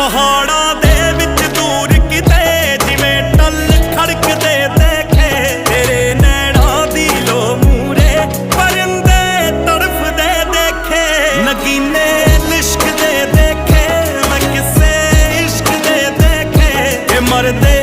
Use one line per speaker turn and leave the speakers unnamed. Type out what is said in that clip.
ਪਹਾੜਾਂ ਦੇ ਵਿੱਚ ਦੂਰ ਕਿਤੇ ਜਿਵੇਂ ਟੱਲ ਖੜਕਦੇ ਦੇਖੇ, ਤੇਰੇ ਨੈਣਾਂ ਦੀ ਲੋ ਮੂਰੇ ਪਰਿੰਦੇ ਤੜਫਦੇ ਦੇਖੇ, ਨਗੀਨੇ ਲਿਸ਼ਕਦੇ ਦੇਖੇ, ਮੈਂ ਕਿਸੇ ਇਸ਼ਕ ਦੇ ਦੇਖੇ ਕਿ ਮਰਦੇ